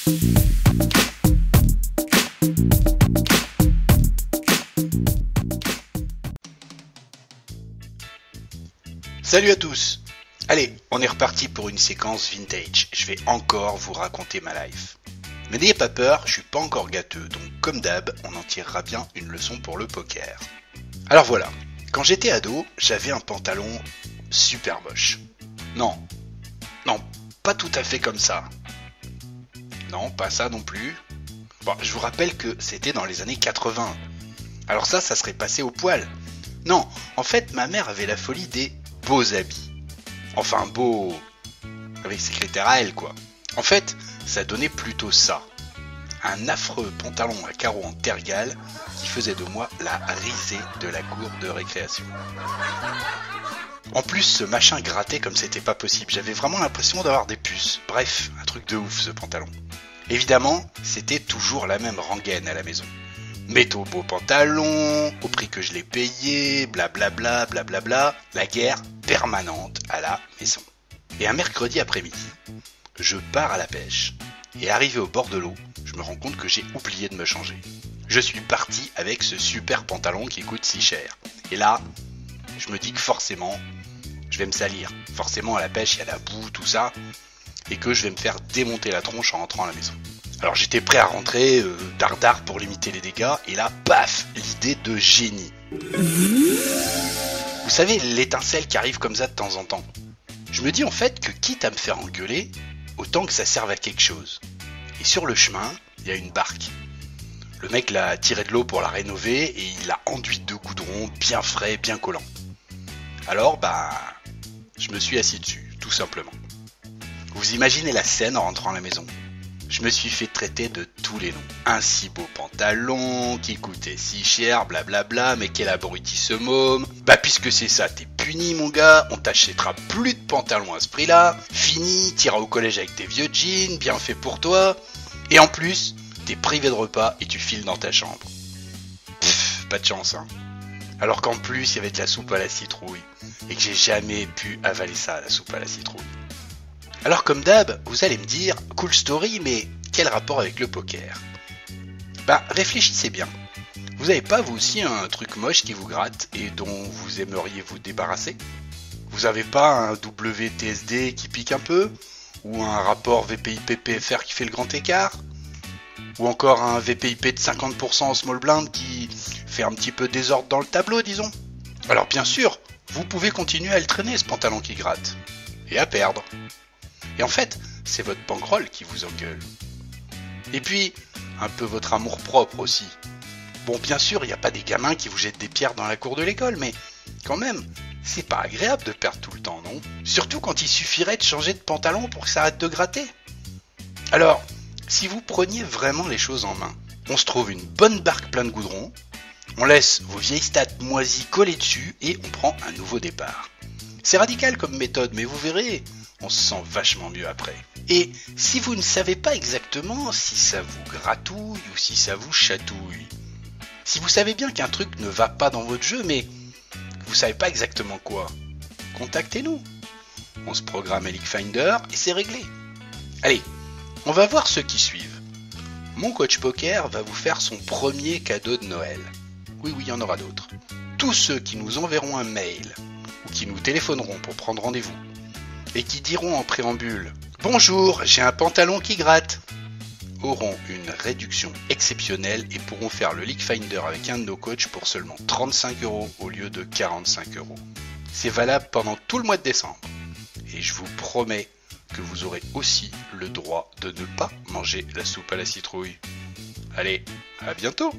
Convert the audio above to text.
Salut à tous. Allez, on est reparti pour une séquence vintage. Je vais encore vous raconter ma life. Mais n'ayez pas peur, je suis pas encore gâteux, donc comme d'hab, on en tirera bien une leçon pour le poker. Alors voilà, quand j'étais ado, j'avais un pantalon super moche. Non, pas tout à fait comme ça. Non, pas ça non plus. Bon, je vous rappelle que c'était dans les années 80. Alors ça serait passé au poil. Non, en fait, ma mère avait la folie des beaux habits. Enfin, beaux... avec ses critères à elle, quoi. En fait, ça donnait plutôt ça. Un affreux pantalon à carreaux en tergale qui faisait de moi la risée de la cour de récréation. En plus, ce machin grattait comme c'était pas possible. J'avais vraiment l'impression d'avoir des puces. Bref, un truc de ouf, ce pantalon. Évidemment, c'était toujours la même rengaine à la maison. Métaux beau pantalon, au prix que je l'ai payé, blablabla, blablabla, la guerre permanente à la maison. Et un mercredi après-midi, je pars à la pêche, et arrivé au bord de l'eau, je me rends compte que j'ai oublié de me changer. Je suis parti avec ce super pantalon qui coûte si cher. Et là, je me dis que forcément, je vais me salir. Forcément, à la pêche, il y a la boue, tout ça, et que je vais me faire démonter la tronche en rentrant à la maison. Alors j'étais prêt à rentrer, dardard pour limiter les dégâts, et là, paf, l'idée de génie. Vous savez, l'étincelle qui arrive comme ça de temps en temps. Je me dis en fait que quitte à me faire engueuler, autant que ça serve à quelque chose. Et sur le chemin, il y a une barque. Le mec l'a tiré de l'eau pour la rénover, et il l'a enduite de goudron bien frais, bien collant. Alors, je me suis assis dessus, tout simplement. Vous imaginez la scène en rentrant à la maison ? Je me suis fait traiter de tous les noms. Un si beau pantalon, qui coûtait si cher, blablabla, mais quel abruti ce môme. Puisque c'est ça, t'es puni mon gars, on t'achètera plus de pantalons à ce prix-là. Fini, t'iras au collège avec tes vieux jeans, bien fait pour toi. Et en plus, t'es privé de repas et tu files dans ta chambre. Pas de chance, hein. Alors qu'en plus, il y avait de la soupe à la citrouille. Et que j'ai jamais pu avaler ça, la soupe à la citrouille. Alors comme d'hab, vous allez me dire, cool story, mais quel rapport avec le poker ? Réfléchissez bien. Vous avez pas vous aussi un truc moche qui vous gratte et dont vous aimeriez vous débarrasser ? Vous avez pas un WTSD qui pique un peu ? Ou un rapport VPIP-PFR qui fait le grand écart ? Ou encore un VPIP de 50% en small blind qui fait un petit peu désordre dans le tableau, disons ? Alors bien sûr, vous pouvez continuer à le traîner ce pantalon qui gratte. Et à perdre. Et en fait, c'est votre bankroll qui vous engueule. Et puis, un peu votre amour-propre aussi. Bon, bien sûr, il n'y a pas des gamins qui vous jettent des pierres dans la cour de l'école, mais quand même, c'est pas agréable de perdre tout le temps, non ? Surtout quand il suffirait de changer de pantalon pour que ça arrête de gratter. Alors, si vous preniez vraiment les choses en main, on se trouve une bonne barque pleine de goudron, on laisse vos vieilles stats moisies coller dessus et on prend un nouveau départ. C'est radical comme méthode, mais vous verrez... on se sent vachement mieux après. Et si vous ne savez pas exactement si ça vous gratouille ou si ça vous chatouille, si vous savez bien qu'un truc ne va pas dans votre jeu, mais vous savez pas exactement quoi, contactez-nous. On se programme à League Finder et c'est réglé. Allez, on va voir ceux qui suivent. Mon coach poker va vous faire son premier cadeau de Noël. Oui, il y en aura d'autres. Tous ceux qui nous enverront un mail ou qui nous téléphoneront pour prendre rendez-vous et qui diront en préambule « Bonjour, j'ai un pantalon qui gratte » auront une réduction exceptionnelle et pourront faire le League Finder avec un de nos coachs pour seulement 35 € au lieu de 45 €. C'est valable pendant tout le mois de décembre. Et je vous promets que vous aurez aussi le droit de ne pas manger la soupe à la citrouille. Allez, à bientôt!